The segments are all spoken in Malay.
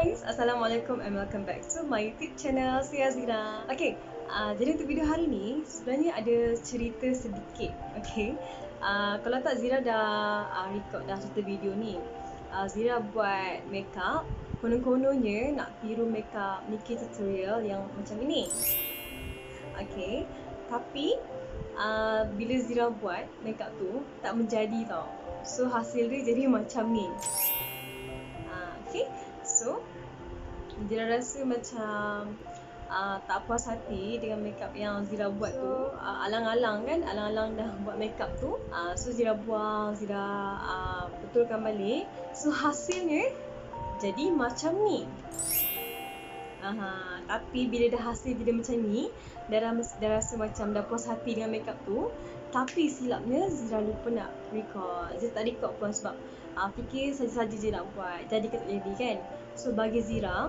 guys, Assalamualaikum and welcome back to my YouTube channel. Saya Zira. Okay, jadi untuk video hari ni sebenarnya ada cerita sedikit. Okay, kalau tak Zira dah record dah cerita video ni. Zira buat makeup, konon-kononnya nak tiru makeup Nikkie tutorial yang macam ini. Okay, tapi bila Zira buat makeup tu tak menjadi tau. So hasil dia jadi macam ni. Okay, so Zira rasa macam tak puas hati dengan makeup yang Zira buat tu. Alang-alang kan, alang-alang dah buat makeup tu. So Zira buang, Zira betulkan balik. So hasilnya jadi macam ni. Tapi bila dah hasil jadi macam ni, dah rasa macam dah puas hati dengan makeup tu. Tapi silapnya Zira lupa nak record. Zira tak record pun sebab fikir saja-saja je nak buat. Jadi ke tak jadi kan. So bagi Zira,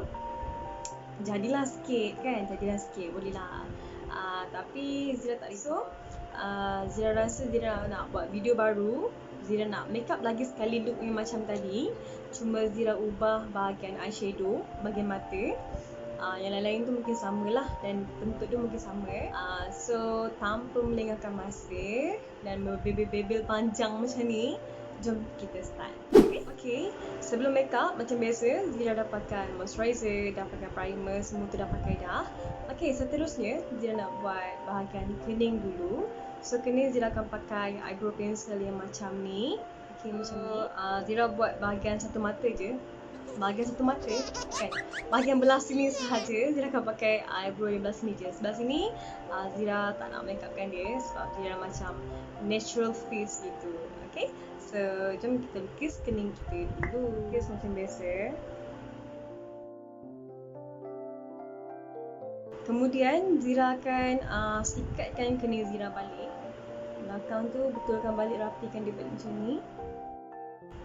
jadilah sikit kan. Jadilah sikit, boleh lah. Tapi Zira tak risau. Zira rasa Zira nak buat video baru. Zira nak makeup lagi sekali look yang macam tadi. Cuma Zira ubah bahagian eyeshadow, bahagian mata. Yang lain-lain tu mungkin samalah dan bentuk dia mungkin sama. So tanpa melengahkan masa dan berbebel-bebel panjang macam ni, jom kita start. Okay. Sebelum makeup macam biasa, Zira dah pakai moisturizer, dah pakai primer, semua tu dah pakai dah. Okay, seterusnya Zira nak buat bahagian kening dulu. So kening Zira akan pakai eyebrow pencil yang macam ni. Okay, macam ni. Zira buat bahagian satu mata je. Bahagian satu mata kan, bahagian belah sini sahaja Zira akan pakai eyebrow yang belah sini je. Sebelah sini Zira tak nak makeupkan dia sebab Zira macam natural face gitu. Okay, so jom kita lukis kening kita dulu. Lukis macam biasa. Kemudian Zira akan sikatkan kening Zira balik. Belakang tu betulkan balik, rapikan dia balik macam ni.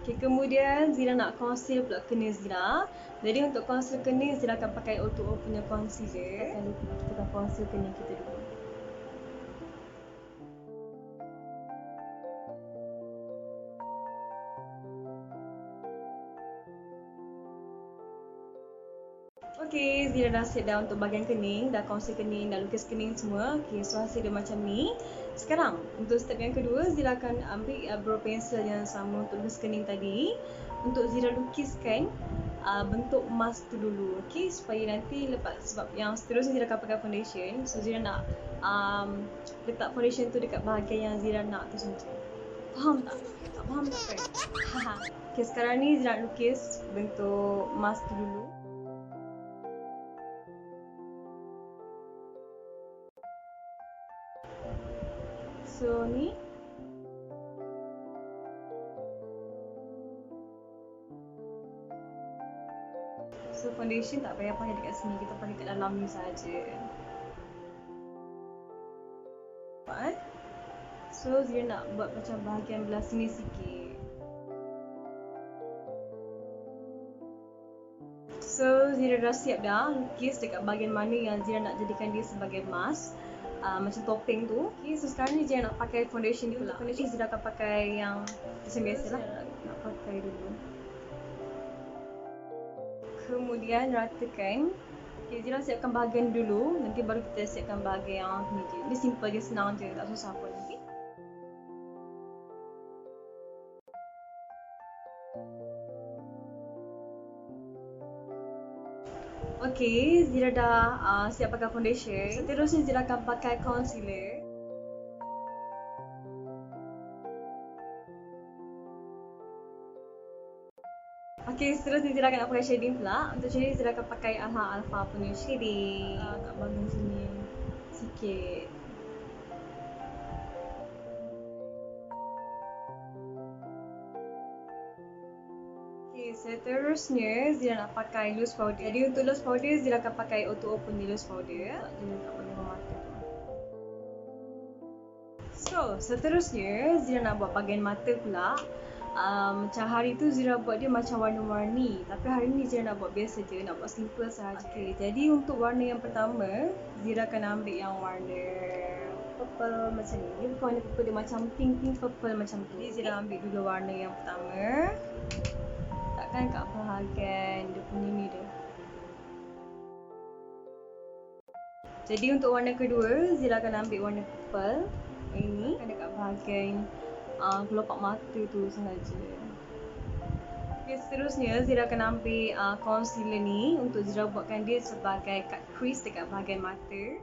Okay, kemudian Zira nak conceal pula kening Zira. Jadi untuk conceal kening, Zira akan pakai O2O punya concealer. Kita akan conceal kening kita dulu. Okay, Zira dah set dah untuk bahagian kening, dah conceal kening, dah lukis kening semua. Okay, so hasil dia macam ni. Sekarang, untuk step yang kedua, Zira akan ambil eyebrow pencil yang sama untuk lukis kening tadi. Untuk Zira lukiskan bentuk mask tu dulu. Okay, supaya nanti lepas, sebab yang seterusnya Zira akan pakai foundation. So Zira nak letak foundation tu dekat bahagian yang Zira nak tu saja. Faham tak? Tak faham tak kan? Okay, sekarang ni Zira nak lukis bentuk mask tu dulu. So ni so foundation tak payah pakai dekat sini, kita pakai kat dalam ni saja. So Zira nak buat macam bahagian belah sini sikit. So Zira dah siap dah lukis dekat bahagian mana yang Zira nak jadikan dia sebagai mask. Macam topping tu. Okay, so sekarang ni Zira nak pakai foundation dia pula. Foundation Zira akan pakai yang macam biasalah. Nak pakai dulu. Kemudian ratakan. Okay, Zira siapkan bahagian dulu. Nanti baru kita siapkan bahagian yang ni je. Dia simple je, senang je, tak susah pun. Okay. Okay, Zira dah siap pakai foundation. Seterusnya Zira akan pakai concealer. Okay, seterusnya Zira akan nak pakai shading pula. Untuk shading Zira akan pakai Alpha punya shading. Kat bahagian sini sikit. Seterusnya Zira nak pakai loose powder. Jadi untuk loose powder Zira akan pakai O2O punya loose powder. Tak jenis kat bahagian mata tu. So seterusnya Zira nak buat bahagian mata pula. Macam hari tu Zira buat dia macam warna-warni. Tapi hari ni Zira nak buat biasa je, nak buat simple sahaja. Okay, jadi untuk warna yang pertama Zira akan ambil yang warna purple macam ni. Dia bukan warna purple, dia macam pink purple macam tu. Jadi Zira ambil dulu warna yang pertama. Letakkan kat bahagian dia punya ni dia. Jadi untuk warna kedua, Zira akan ambil warna purple. Ini kan dekat bahagian kelopak mata tu sahaja. Okay, seterusnya Zira akan ambil concealer ni untuk Zira buatkan dia sebagai cut crease dekat bahagian mata.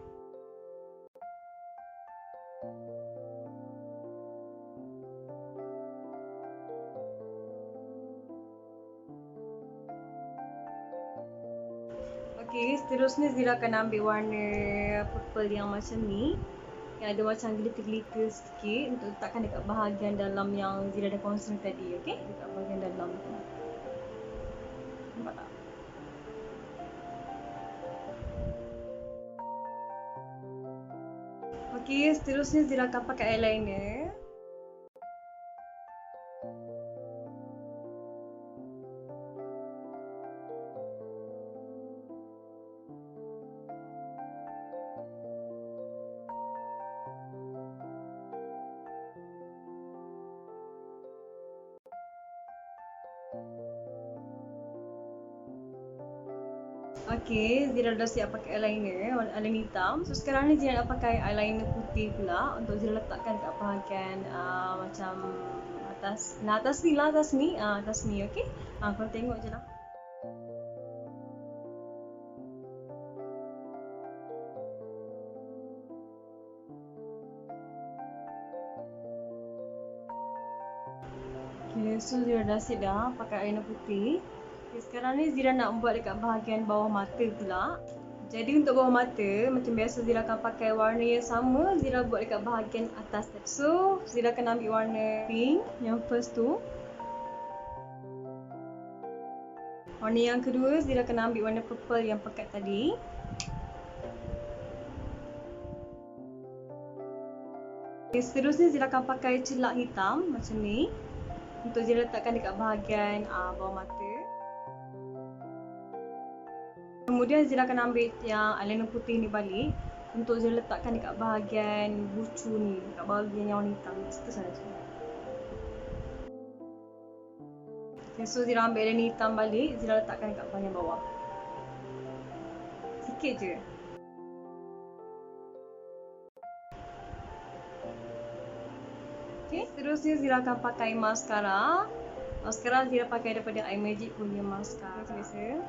Okay, seterusnya Zira akan ambil warna purple yang macam ni, yang ada macam glitter-glitter sikit untuk letakkan dekat bahagian dalam yang Zira dah concealer tadi. Okay, dekat bahagian dalam tu. Nampak tak? Okay, seterusnya Zira akan pakai eyeliner. Okay, Zira dah siap pakai eyeliner, eyeliner hitam. So sekarang ni Zira nak pakai eyeliner putih pula untuk Zira letakkan kat bahagian macam atas ni, okay? Korang tengok je lah. Okay, so Zira dah siap dah pakai eyeliner putih. Okay, sekarang ni Zira nak buat dekat bahagian bawah mata pula. Jadi untuk bawah mata, macam biasa Zira akan pakai warna yang sama, Zira buat dekat bahagian atas. So, Zira akan ambil warna pink yang first tu. Warna yang kedua, Zira akan ambil warna purple yang pekat tadi. Okay, seterusnya Zira akan pakai celak hitam macam ni untuk Zira letakkan dekat bahagian bawah mata. Kemudian Zira akan ambil yang eyeliner putih ni balik untuk Zira letakkan dekat bahagian bucu ni, dekat bahagian yang warna hitam. Itu sahaja. Okay, so Zira ambil eyeliner hitam balik, Zira letakkan dekat bahagian bawah. Sikit je. Okay, seterusnya Zira akan pakai mascara. Mascara Zira pakai daripada iMagic punya mascara. Macam biasa.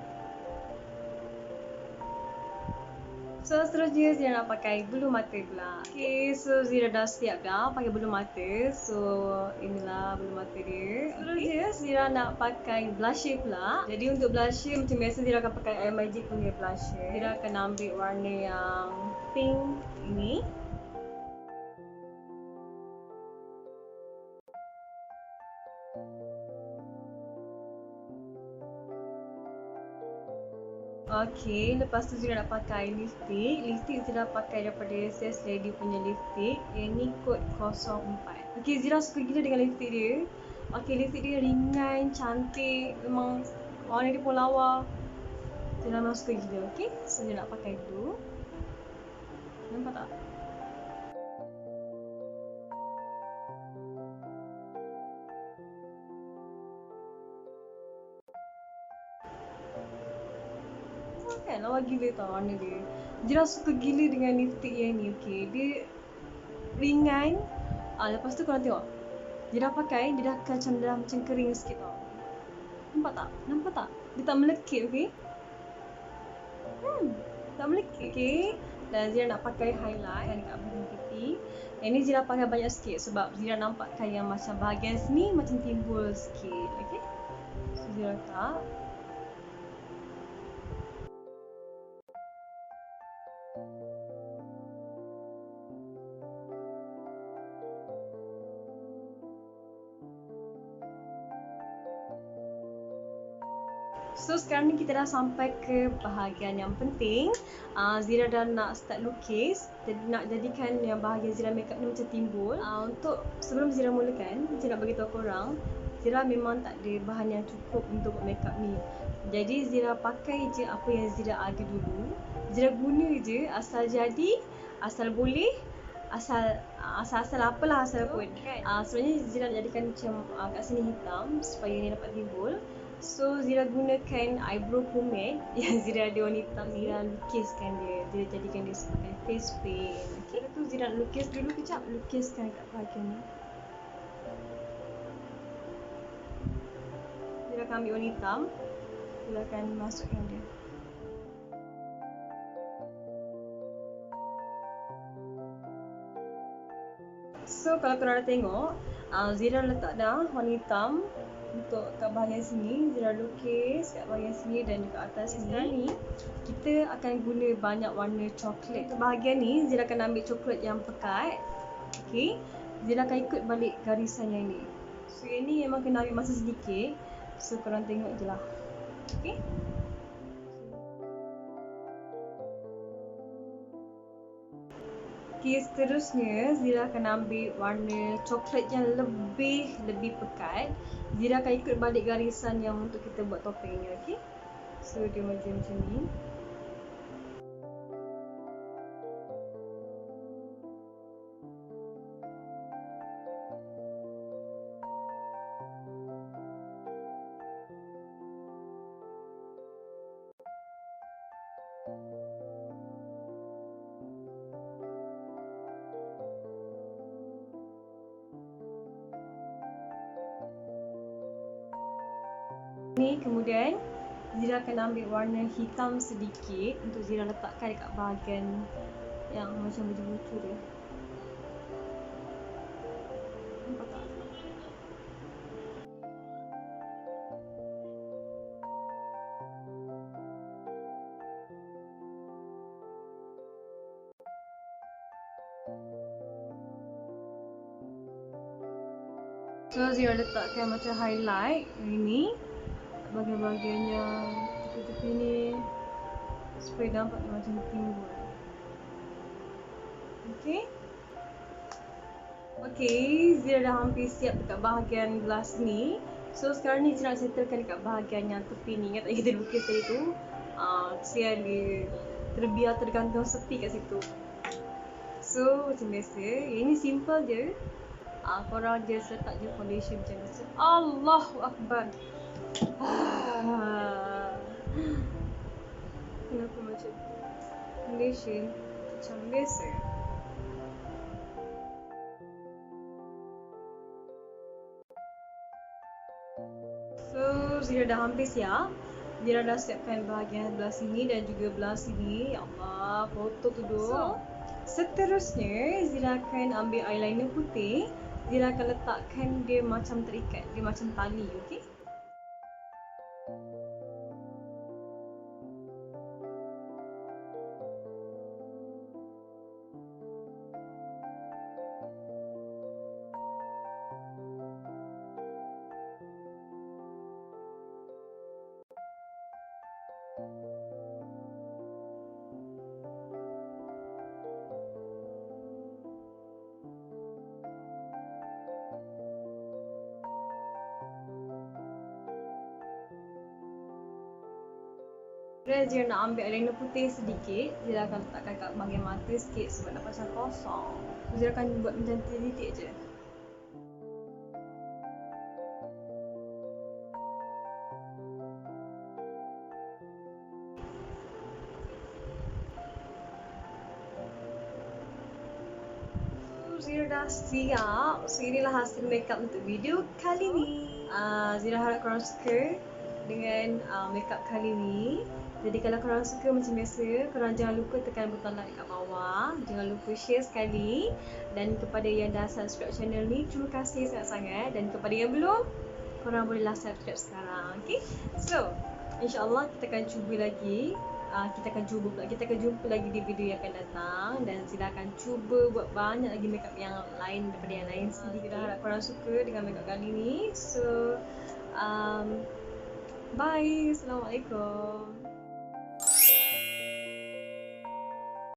So seterusnya Zira nak pakai bulu mata pula. Okay, so Zira dah siap dah pakai bulu mata. So inilah bulu mata dia. Seterusnya Zira nak pakai blusher pula. Jadi untuk blusher macam biasa Zira akan pakai iMagic punya blusher. Zira akan ambil warna yang pink ini. Okay, lepas tu Zira nak pakai lipstick. Lipstick Zira pakai daripada Sis Lady punya lipstick. Yang ni kod 04. Okay, Zira suka gila dengan lipstick dia. Okay, lipstick dia ringan, cantik. Memang warna dia pun lawa. Zira memang suka gila. Okay, so Zira nak pakai dulu. Nampak tak? Kan lawa gila tau warna dia. Zira suka gila dengan lipstick yang ni. Okay, dia ringan. Lepas tu korang tengok, Zira pakai, dia dah macam kering sikit tau. Nampak tak? Nampak tak? Dia tak melekit, okay? Tak melekit. Okay, dan Zira nak pakai highlight dekat bahagian pipi. Yang ni Zira pakai banyak sikit sebab Zira nampakkan yang macam bahagian sini macam timbul sikit. Okay, so Zira letak. So sekarang ni kita dah sampai ke bahagian yang penting. Zira dah nak start lukis. Jadi nak jadikan yang bahagian Zira makeup ni macam timbul. Untuk sebelum Zira mulakan, Zira nak beritahu korang, Zira memang tak ada bahan yang cukup untuk buat makeup ni. Jadi Zira pakai je apa yang Zira ada dulu. Zira guna je asal jadi, asal boleh, asal apalah asal pun. Sebenarnya Zira nak jadikan macam kat sini hitam supaya ni dapat timbul. So Zira gunakan eyebrow pomade yang Zira ada warna hitam. Zira lukiskan dia. Zira jadikan dia sebagai face paint. Okay, tu Zira lukis dulu kejap. Lukiskan kat bahagian ni. Zira akan ambil warna hitam. Zira akan masukkan dia. So kalau korang dah tengok, Zira letak dah warna hitam untuk kat bahagian sini. Zira lukis kat bahagian sini dan juga atas sini. Sekarang ni kita akan guna banyak warna coklat. Untuk bahagian ni Zira akan ambil coklat yang pekat. Okay, Zira akan ikut balik garisan yang ni. So yang ni memang kena ambil masa sedikit. So korang tengok je lah. Okay, okay, seterusnya Zira akan ambil warna coklat yang lebih pekat. Zira akan ikut balik garisan yang untuk kita buat topeng ni. Okay, so dia macam ni. Ni kemudian Zira akan ambil warna hitam sedikit untuk Zira letakkan dekat bahagian yang macam baju-baju dia. Nampak tak? So Zira letakkan macam highlight ini bahagian-bahagian yang tepi-tepi ni supaya nampak macam timbul. Okay, Zira dah hampir siap dekat bahagian belah sini. So sekarang ni Zira nak settlekan dekat bahagian yang tepi ni. Ingat tak kita lukis tadi tu? Kesian dia terbiar tergantung sepi kat situ. So macam biasa, yang ni simple je. Korang just letak je foundation macam biasa. Allahu Akbar. Kenapa macam foundation macam biasa? So Zira dah hampir siap. Zira dah siapkan bahagian belah sini dan juga belah sini. Ya Allah, foto tu dulu. So seterusnya Zira akan ambil eyeliner putih. Zira akan letakkan dia macam terikat, dia macam tali. Okay, Zira nak ambil eyeliner putih sedikit. Zira akan letakkan kat bahagian mata sikit sebab nak pasang kosong. Zira akan buat macam titik-titik je. Zira dah siap. So inilah hasil makeup untuk video kali ni. Zira harap korang suka dengan makeup kali ni. Jadi kalau korang suka macam biasa, korang jangan lupa tekan butang like kat bawah. Jangan lupa share sekali. Dan kepada yang dah subscribe channel ni, terima kasih sangat-sangat. Dan kepada yang belum, korang bolehlah subscribe sekarang. Okay, so InsyaAllah kita akan cuba lagi. Kita akan jumpa lagi di video yang akan datang. Dan Zira akan cuba buat banyak lagi makeup yang lain daripada yang lain sedikit. Zira harap korang suka dengan makeup kali ni. So bye. Assalamualaikum.